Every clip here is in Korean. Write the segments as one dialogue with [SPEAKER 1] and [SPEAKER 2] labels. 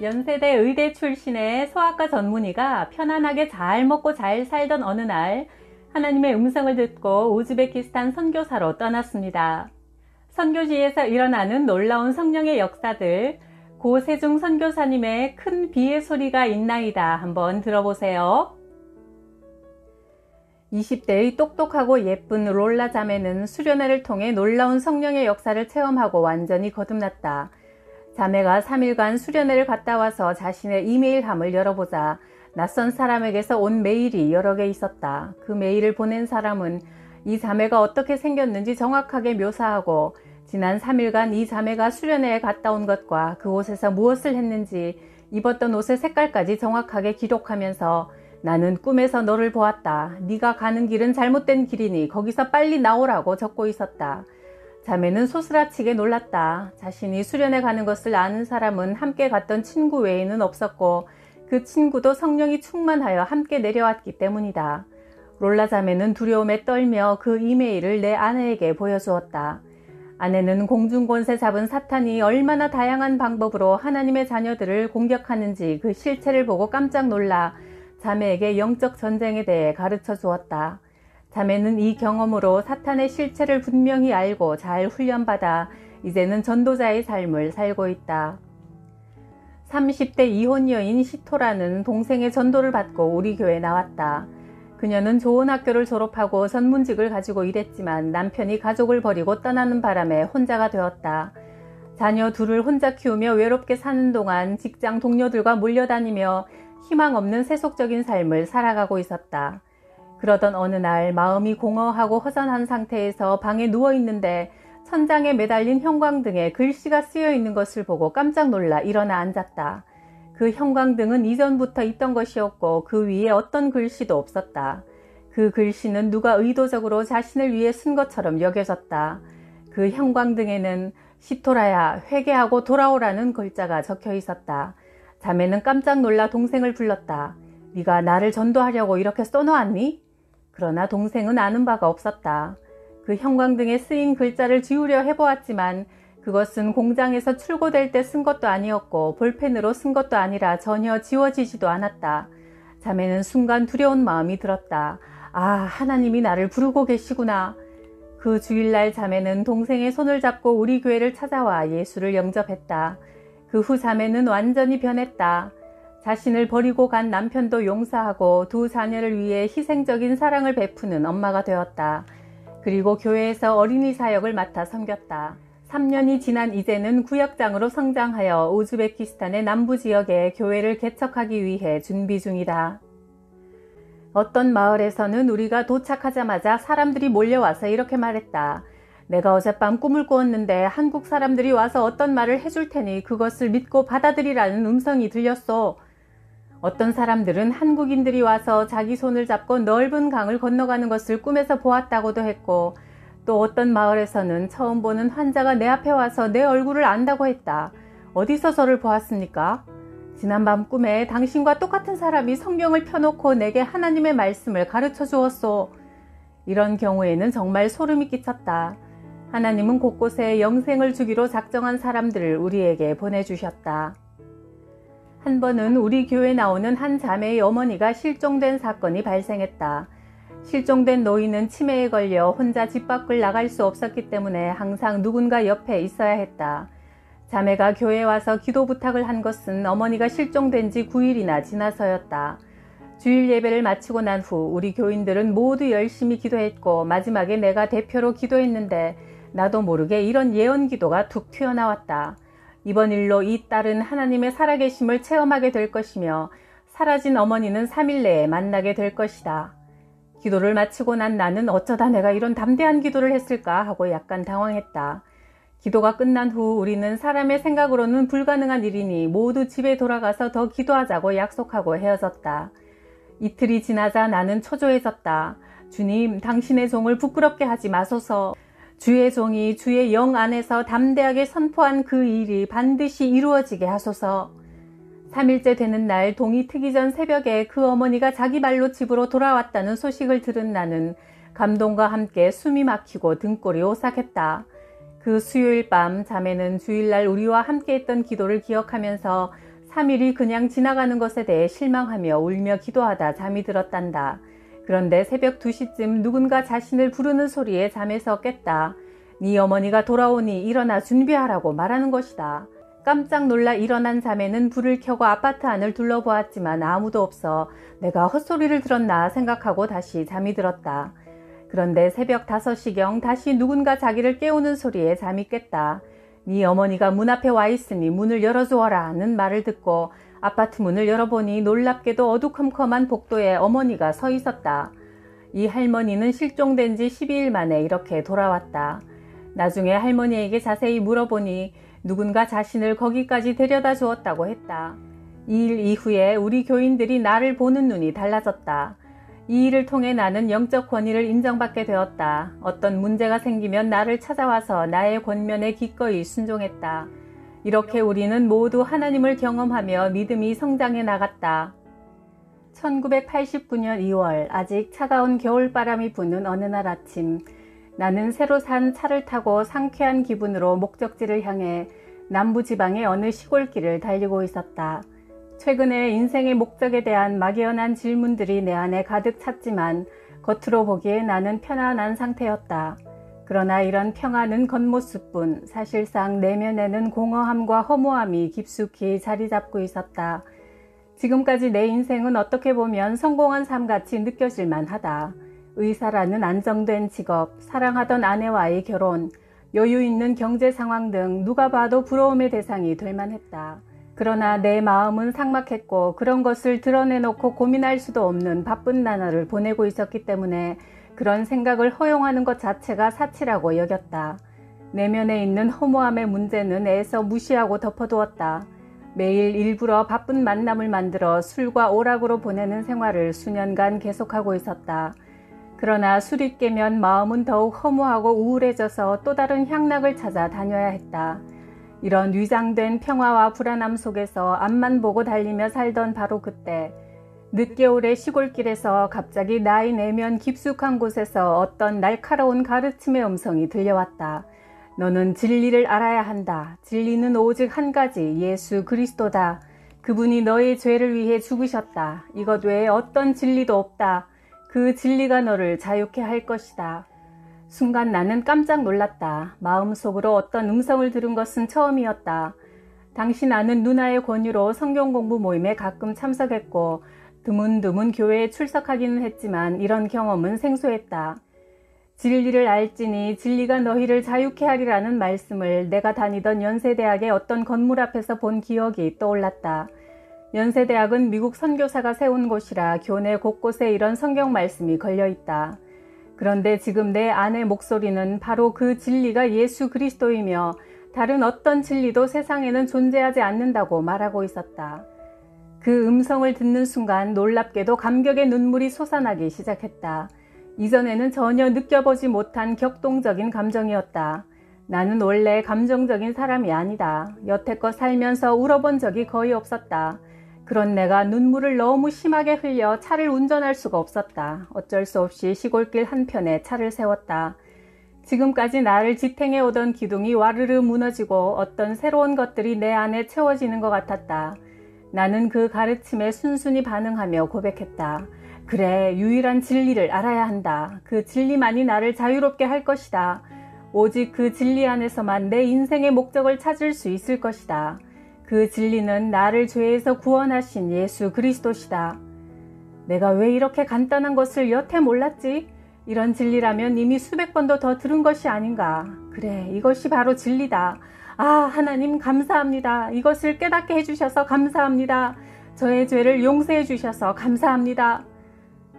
[SPEAKER 1] 연세대 의대 출신의 소아과 전문의가 편안하게 잘 먹고 잘 살던 어느 날 하나님의 음성을 듣고 우즈베키스탄 선교사로 떠났습니다. 선교지에서 일어나는 놀라운 성령의 역사들, 고세중 선교사님의 큰 비의 소리가 있나이다. 한번 들어보세요. 20대의 똑똑하고 예쁜 롤라 자매는 수련회를 통해 놀라운 성령의 역사를 체험하고 완전히 거듭났다. 자매가 3일간 수련회를 갔다 와서 자신의 이메일함을 열어보자 낯선 사람에게서 온 메일이 여러 개 있었다. 그 메일을 보낸 사람은 이 자매가 어떻게 생겼는지 정확하게 묘사하고 지난 3일간 이 자매가 수련회에 갔다 온 것과 그곳에서 무엇을 했는지 입었던 옷의 색깔까지 정확하게 기록하면서 나는 꿈에서 너를 보았다. 네가 가는 길은 잘못된 길이니 거기서 빨리 나오라고 적고 있었다. 자매는 소스라치게 놀랐다. 자신이 수련회 가는 것을 아는 사람은 함께 갔던 친구 외에는 없었고 그 친구도 성령이 충만하여 함께 내려왔기 때문이다. 롤라 자매는 두려움에 떨며 그 이메일을 내 아내에게 보여주었다. 아내는 공중권세 잡은 사탄이 얼마나 다양한 방법으로 하나님의 자녀들을 공격하는지 그 실체를 보고 깜짝 놀라 자매에게 영적 전쟁에 대해 가르쳐 주었다. 자매는 이 경험으로 사탄의 실체를 분명히 알고 잘 훈련받아 이제는 전도자의 삶을 살고 있다. 30대 이혼 여인 시토라는 동생의 전도를 받고 우리 교회에 나왔다. 그녀는 좋은 학교를 졸업하고 전문직을 가지고 일했지만 남편이 가족을 버리고 떠나는 바람에 혼자가 되었다. 자녀 둘을 혼자 키우며 외롭게 사는 동안 직장 동료들과 몰려다니며 희망 없는 세속적인 삶을 살아가고 있었다. 그러던 어느 날 마음이 공허하고 허전한 상태에서 방에 누워있는데 천장에 매달린 형광등에 글씨가 쓰여 있는 것을 보고 깜짝 놀라 일어나 앉았다. 그 형광등은 이전부터 있던 것이었고 그 위에 어떤 글씨도 없었다. 그 글씨는 누가 의도적으로 자신을 위해 쓴 것처럼 여겨졌다. 그 형광등에는 시토라야 회개하고 돌아오라는 글자가 적혀 있었다. 자매는 깜짝 놀라 동생을 불렀다. 네가 나를 전도하려고 이렇게 써놓았니? 그러나 동생은 아는 바가 없었다. 그 형광등에 쓰인 글자를 지우려 해보았지만 그것은 공장에서 출고될 때 쓴 것도 아니었고 볼펜으로 쓴 것도 아니라 전혀 지워지지도 않았다. 자매는 순간 두려운 마음이 들었다. 아, 하나님이 나를 부르고 계시구나. 그 주일날 자매는 동생의 손을 잡고 우리 교회를 찾아와 예수를 영접했다. 그 후 자매는 완전히 변했다. 자신을 버리고 간 남편도 용서하고 두 자녀를 위해 희생적인 사랑을 베푸는 엄마가 되었다. 그리고 교회에서 어린이 사역을 맡아 섬겼다. 3년이 지난 이제는 구역장으로 성장하여 우즈베키스탄의 남부 지역에 교회를 개척하기 위해 준비 중이다. 어떤 마을에서는 우리가 도착하자마자 사람들이 몰려와서 이렇게 말했다. 내가 어젯밤 꿈을 꾸었는데 한국 사람들이 와서 어떤 말을 해줄 테니 그것을 믿고 받아들이라는 음성이 들렸어. 어떤 사람들은 한국인들이 와서 자기 손을 잡고 넓은 강을 건너가는 것을 꿈에서 보았다고도 했고 또 어떤 마을에서는 처음 보는 환자가 내 앞에 와서 내 얼굴을 안다고 했다. 어디서 저를 보았습니까? 지난밤 꿈에 당신과 똑같은 사람이 성경을 펴놓고 내게 하나님의 말씀을 가르쳐 주었소. 이런 경우에는 정말 소름이 끼쳤다. 하나님은 곳곳에 영생을 주기로 작정한 사람들을 우리에게 보내주셨다. 한 번은 우리 교회에 나오는 한 자매의 어머니가 실종된 사건이 발생했다. 실종된 노인은 치매에 걸려 혼자 집 밖을 나갈 수 없었기 때문에 항상 누군가 옆에 있어야 했다. 자매가 교회에 와서 기도 부탁을 한 것은 어머니가 실종된 지 9일이나 지나서였다. 주일 예배를 마치고 난 후 우리 교인들은 모두 열심히 기도했고 마지막에 내가 대표로 기도했는데 나도 모르게 이런 예언 기도가 툭 튀어나왔다. 이번 일로 이 딸은 하나님의 살아계심을 체험하게 될 것이며 사라진 어머니는 3일 내에 만나게 될 것이다. 기도를 마치고 난 나는 어쩌다 내가 이런 담대한 기도를 했을까 하고 약간 당황했다. 기도가 끝난 후 우리는 사람의 생각으로는 불가능한 일이니 모두 집에 돌아가서 더 기도하자고 약속하고 헤어졌다. 이틀이 지나자 나는 초조해졌다. 주님, 당신의 종을 부끄럽게 하지 마소서. 주의 종이 주의 영 안에서 담대하게 선포한 그 일이 반드시 이루어지게 하소서. 3일째 되는 날 동이 트기 전 새벽에 그 어머니가 자기 발로 집으로 돌아왔다는 소식을 들은 나는 감동과 함께 숨이 막히고 등골이 오싹했다. 그 수요일 밤 자매는 주일날 우리와 함께 했던 기도를 기억하면서 3일이 그냥 지나가는 것에 대해 실망하며 울며 기도하다 잠이 들었단다. 그런데 새벽 2시쯤 누군가 자신을 부르는 소리에 잠에서 깼다. 네 어머니가 돌아오니 일어나 준비하라고 말하는 것이다. 깜짝 놀라 일어난 자매는 불을 켜고 아파트 안을 둘러보았지만 아무도 없어 내가 헛소리를 들었나 생각하고 다시 잠이 들었다. 그런데 새벽 5시경 다시 누군가 자기를 깨우는 소리에 잠이 깼다. 네 어머니가 문 앞에 와 있으니 문을 열어주어라 는 말을 듣고 아파트 문을 열어보니 놀랍게도 어두컴컴한 복도에 어머니가 서 있었다. 이 할머니는 실종된 지 12일 만에 이렇게 돌아왔다. 나중에 할머니에게 자세히 물어보니 누군가 자신을 거기까지 데려다 주었다고 했다. 이 일 이후에 우리 교인들이 나를 보는 눈이 달라졌다. 이 일을 통해 나는 영적 권위를 인정받게 되었다. 어떤 문제가 생기면 나를 찾아와서 나의 권면에 기꺼이 순종했다. 이렇게 우리는 모두 하나님을 경험하며 믿음이 성장해 나갔다. 1989년 2월 아직 차가운 겨울바람이 부는 어느 날 아침, 나는 새로 산 차를 타고 상쾌한 기분으로 목적지를 향해 남부지방의 어느 시골길을 달리고 있었다. 최근에 인생의 목적에 대한 막연한 질문들이 내 안에 가득 찼지만 겉으로 보기에 나는 편안한 상태였다. 그러나 이런 평안은 겉모습뿐 사실상 내면에는 공허함과 허무함이 깊숙이 자리 잡고 있었다. 지금까지 내 인생은 어떻게 보면 성공한 삶같이 느껴질 만하다. 의사라는 안정된 직업, 사랑하던 아내와의 결혼, 여유 있는 경제 상황 등 누가 봐도 부러움의 대상이 될 만했다. 그러나 내 마음은 삭막했고 그런 것을 드러내놓고 고민할 수도 없는 바쁜 나날을 보내고 있었기 때문에 그런 생각을 허용하는 것 자체가 사치라고 여겼다. 내면에 있는 허무함의 문제는 애써 무시하고 덮어두었다. 매일 일부러 바쁜 만남을 만들어 술과 오락으로 보내는 생활을 수년간 계속하고 있었다. 그러나 술이 깨면 마음은 더욱 허무하고 우울해져서 또 다른 향락을 찾아 다녀야 했다. 이런 위장된 평화와 불안함 속에서 앞만 보고 달리며 살던 바로 그때, 늦겨울의 시골길에서 갑자기 나의 내면 깊숙한 곳에서 어떤 날카로운 가르침의 음성이 들려왔다. 너는 진리를 알아야 한다. 진리는 오직 한 가지, 예수 그리스도다. 그분이 너의 죄를 위해 죽으셨다. 이것 외에 어떤 진리도 없다. 그 진리가 너를 자유케 할 것이다. 순간 나는 깜짝 놀랐다. 마음속으로 어떤 음성을 들은 것은 처음이었다. 당시 나는 누나의 권유로 성경 공부 모임에 가끔 참석했고 드문드문 교회에 출석하기는 했지만 이런 경험은 생소했다. 진리를 알지니 진리가 너희를 자유케 하리라는 말씀을 내가 다니던 연세대학의 어떤 건물 앞에서 본 기억이 떠올랐다. 연세대학은 미국 선교사가 세운 곳이라 교내 곳곳에 이런 성경 말씀이 걸려있다. 그런데 지금 내 안의 목소리는 바로 그 진리가 예수 그리스도이며 다른 어떤 진리도 세상에는 존재하지 않는다고 말하고 있었다. 그 음성을 듣는 순간 놀랍게도 감격의 눈물이 솟아나기 시작했다. 이전에는 전혀 느껴보지 못한 격동적인 감정이었다. 나는 원래 감정적인 사람이 아니다. 여태껏 살면서 울어본 적이 거의 없었다. 그런 내가 눈물을 너무 심하게 흘려 차를 운전할 수가 없었다. 어쩔 수 없이 시골길 한편에 차를 세웠다. 지금까지 나를 지탱해 오던 기둥이 와르르 무너지고 어떤 새로운 것들이 내 안에 채워지는 것 같았다. 나는 그 가르침에 순순히 반응하며 고백했다. 그래, 유일한 진리를 알아야 한다. 그 진리만이 나를 자유롭게 할 것이다. 오직 그 진리 안에서만 내 인생의 목적을 찾을 수 있을 것이다. 그 진리는 나를 죄에서 구원하신 예수 그리스도시다. 내가 왜 이렇게 간단한 것을 여태 몰랐지? 이런 진리라면 이미 수백 번도 더 들은 것이 아닌가. 그래, 이것이 바로 진리다. 아, 하나님 감사합니다. 이것을 깨닫게 해주셔서 감사합니다. 저의 죄를 용서해 주셔서 감사합니다.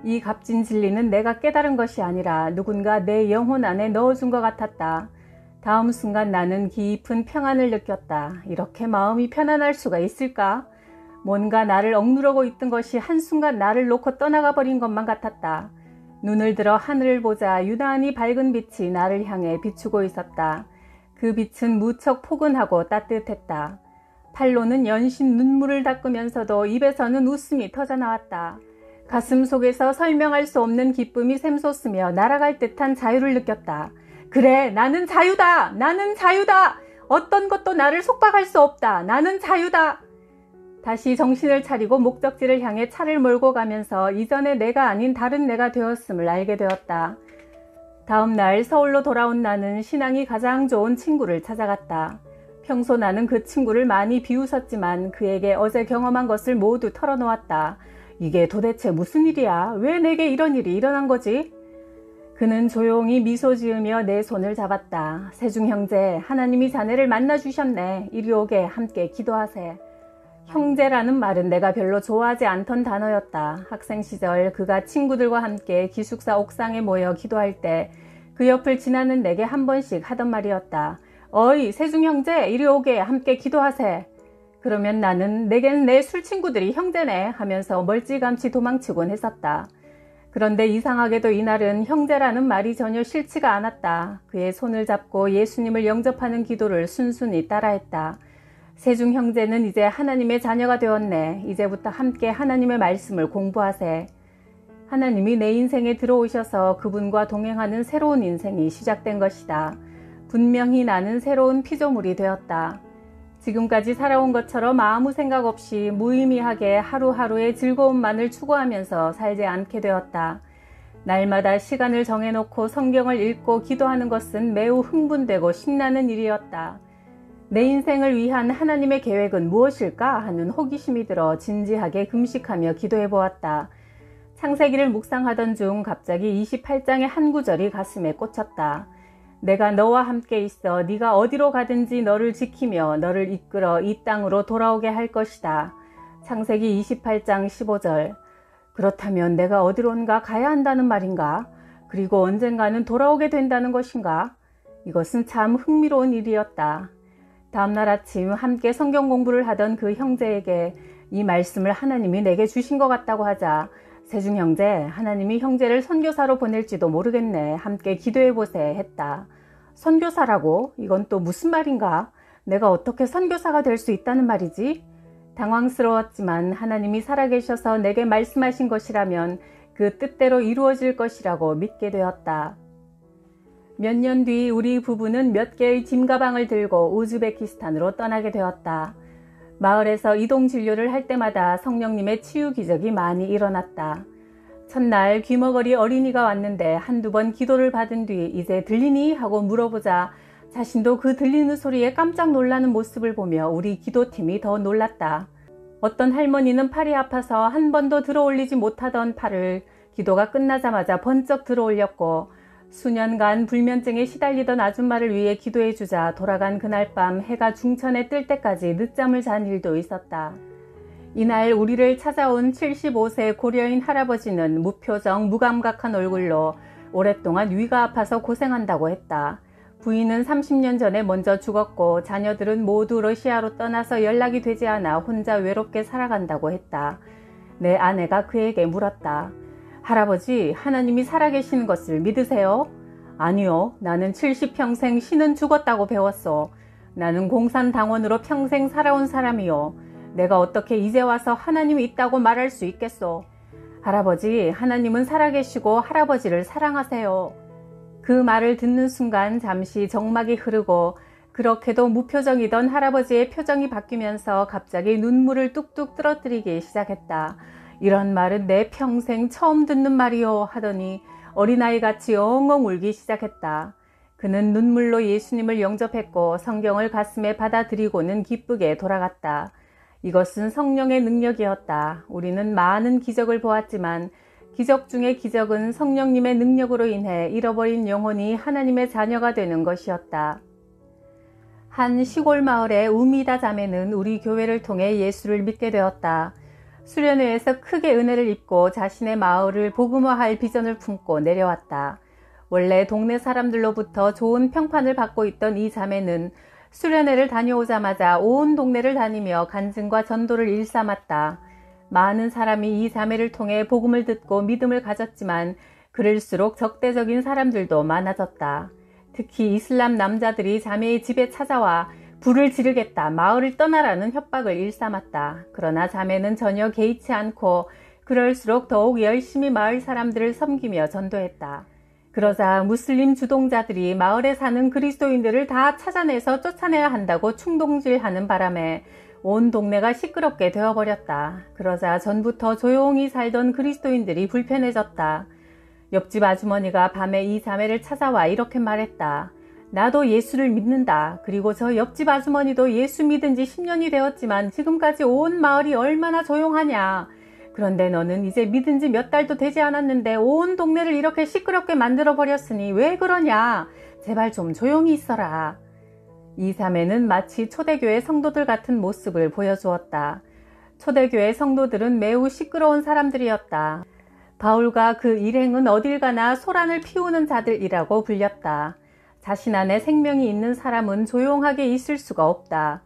[SPEAKER 1] 이 값진 진리는 내가 깨달은 것이 아니라 누군가 내 영혼 안에 넣어준 것 같았다. 다음 순간 나는 깊은 평안을 느꼈다. 이렇게 마음이 편안할 수가 있을까? 뭔가 나를 억누르고 있던 것이 한순간 나를 놓고 떠나가 버린 것만 같았다. 눈을 들어 하늘을 보자 유난히 밝은 빛이 나를 향해 비추고 있었다. 그 빛은 무척 포근하고 따뜻했다. 팔로는 연신 눈물을 닦으면서도 입에서는 웃음이 터져나왔다. 가슴 속에서 설명할 수 없는 기쁨이 샘솟으며 날아갈 듯한 자유를 느꼈다. 그래, 나는 자유다! 나는 자유다! 어떤 것도 나를 속박할 수 없다! 나는 자유다! 다시 정신을 차리고 목적지를 향해 차를 몰고 가면서 이전의 내가 아닌 다른 내가 되었음을 알게 되었다. 다음 날 서울로 돌아온 나는 신앙이 가장 좋은 친구를 찾아갔다. 평소 나는 그 친구를 많이 비웃었지만 그에게 어제 경험한 것을 모두 털어놓았다. 이게 도대체 무슨 일이야? 왜 내게 이런 일이 일어난 거지? 그는 조용히 미소 지으며 내 손을 잡았다. 세중 형제, 하나님이 자네를 만나주셨네. 이리 오게 함께 기도하세. 형제라는 말은 내가 별로 좋아하지 않던 단어였다. 학생 시절 그가 친구들과 함께 기숙사 옥상에 모여 기도할 때 그 옆을 지나는 내게 한 번씩 하던 말이었다. 어이, 세중 형제, 이리 오게 함께 기도하세. 그러면 나는 내겐 내 술친구들이 형제네 하면서 멀찌감치 도망치곤 했었다. 그런데 이상하게도 이날은 형제라는 말이 전혀 싫지가 않았다. 그의 손을 잡고 예수님을 영접하는 기도를 순순히 따라했다. 세중 형제는 이제 하나님의 자녀가 되었네. 이제부터 함께 하나님의 말씀을 공부하세. 하나님이 내 인생에 들어오셔서 그분과 동행하는 새로운 인생이 시작된 것이다. 분명히 나는 새로운 피조물이 되었다. 지금까지 살아온 것처럼 아무 생각 없이 무의미하게 하루하루의 즐거움만을 추구하면서 살지 않게 되었다. 날마다 시간을 정해놓고 성경을 읽고 기도하는 것은 매우 흥분되고 신나는 일이었다. 내 인생을 위한 하나님의 계획은 무엇일까 하는 호기심이 들어 진지하게 금식하며 기도해 보았다. 창세기를 묵상하던 중 갑자기 28장의 한 구절이 가슴에 꽂혔다. 내가 너와 함께 있어 네가 어디로 가든지 너를 지키며 너를 이끌어 이 땅으로 돌아오게 할 것이다. 창세기 28장 15절. 그렇다면 내가 어디론가 가야 한다는 말인가? 그리고 언젠가는 돌아오게 된다는 것인가? 이것은 참 흥미로운 일이었다. 다음날 아침 함께 성경 공부를 하던 그 형제에게 이 말씀을 하나님이 내게 주신 것 같다고 하자 세중 형제, 하나님이 형제를 선교사로 보낼지도 모르겠네. 함께 기도해보세 했다. 선교사라고? 이건 또 무슨 말인가? 내가 어떻게 선교사가 될 수 있다는 말이지? 당황스러웠지만 하나님이 살아계셔서 내게 말씀하신 것이라면 그 뜻대로 이루어질 것이라고 믿게 되었다. 몇 년 뒤 우리 부부는 몇 개의 짐가방을 들고 우즈베키스탄으로 떠나게 되었다. 마을에서 이동 진료를 할 때마다 성령님의 치유 기적이 많이 일어났다. 첫날 귀머거리 어린이가 왔는데 한두 번 기도를 받은 뒤 이제 들리니? 하고 물어보자 자신도 그 들리는 소리에 깜짝 놀라는 모습을 보며 우리 기도팀이 더 놀랐다. 어떤 할머니는 팔이 아파서 한 번도 들어올리지 못하던 팔을 기도가 끝나자마자 번쩍 들어올렸고 수년간 불면증에 시달리던 아줌마를 위해 기도해주자 돌아간 그날 밤 해가 중천에 뜰 때까지 늦잠을 잔 일도 있었다. 이날 우리를 찾아온 75세 고려인 할아버지는 무표정 무감각한 얼굴로 오랫동안 위가 아파서 고생한다고 했다. 부인은 30년 전에 먼저 죽었고 자녀들은 모두 러시아로 떠나서 연락이 되지 않아 혼자 외롭게 살아간다고 했다. 내 아내가 그에게 물었다. 할아버지, 하나님이 살아계시는 것을 믿으세요? 아니요. 나는 70평생 신은 죽었다고 배웠어. 나는 공산당원으로 평생 살아온 사람이요. 내가 어떻게 이제 와서 하나님이 있다고 말할 수 있겠소? 할아버지, 하나님은 살아계시고 할아버지를 사랑하세요. 그 말을 듣는 순간 잠시 정막이 흐르고 그렇게도 무표정이던 할아버지의 표정이 바뀌면서 갑자기 눈물을 뚝뚝 떨어뜨리기 시작했다. 이런 말은 내 평생 처음 듣는 말이요 하더니 어린아이같이 엉엉 울기 시작했다. 그는 눈물로 예수님을 영접했고 성경을 가슴에 받아들이고는 기쁘게 돌아갔다. 이것은 성령의 능력이었다. 우리는 많은 기적을 보았지만 기적 중의 기적은 성령님의 능력으로 인해 잃어버린 영혼이 하나님의 자녀가 되는 것이었다. 한 시골 마을의 우미다 자매는 우리 교회를 통해 예수를 믿게 되었다. 수련회에서 크게 은혜를 입고 자신의 마을을 복음화할 비전을 품고 내려왔다. 원래 동네 사람들로부터 좋은 평판을 받고 있던 이 자매는 수련회를 다녀오자마자 온 동네를 다니며 간증과 전도를 일삼았다. 많은 사람이 이 자매를 통해 복음을 듣고 믿음을 가졌지만 그럴수록 적대적인 사람들도 많아졌다. 특히 이슬람 남자들이 자매의 집에 찾아와 불을 지르겠다, 마을을 떠나라는 협박을 일삼았다. 그러나 자매는 전혀 개의치 않고 그럴수록 더욱 열심히 마을 사람들을 섬기며 전도했다. 그러자 무슬림 주동자들이 마을에 사는 그리스도인들을 다 찾아내서 쫓아내야 한다고 충동질하는 바람에 온 동네가 시끄럽게 되어버렸다. 그러자 전부터 조용히 살던 그리스도인들이 불편해졌다. 옆집 아주머니가 밤에 이 자매를 찾아와 이렇게 말했다. 나도 예수를 믿는다. 그리고 저 옆집 아주머니도 예수 믿은 지 10년이 되었지만 지금까지 온 마을이 얼마나 조용하냐. 그런데 너는 이제 믿은 지 몇 달도 되지 않았는데 온 동네를 이렇게 시끄럽게 만들어버렸으니 왜 그러냐. 제발 좀 조용히 있어라. 이 자매는 마치 초대교회 성도들 같은 모습을 보여주었다. 초대교회 성도들은 매우 시끄러운 사람들이었다. 바울과 그 일행은 어딜 가나 소란을 피우는 자들이라고 불렸다. 자신 안에 생명이 있는 사람은 조용하게 있을 수가 없다.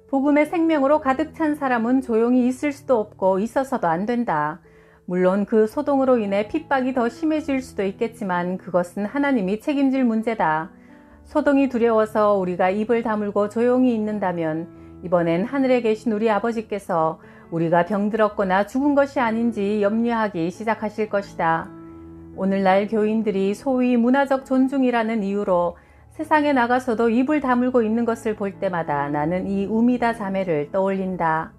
[SPEAKER 1] 복음의 생명으로 가득 찬 사람은 조용히 있을 수도 없고 있어서도 안 된다. 물론 그 소동으로 인해 핍박이 더 심해질 수도 있겠지만 그것은 하나님이 책임질 문제다. 소동이 두려워서 우리가 입을 다물고 조용히 있는다면 이번엔 하늘에 계신 우리 아버지께서 우리가 병들었거나 죽은 것이 아닌지 염려하기 시작하실 것이다. 오늘날 교인들이 소위 문화적 존중이라는 이유로 세상에 나가서도 입을 다물고 있는 것을 볼 때마다 나는 이 우미다 자매를 떠올린다.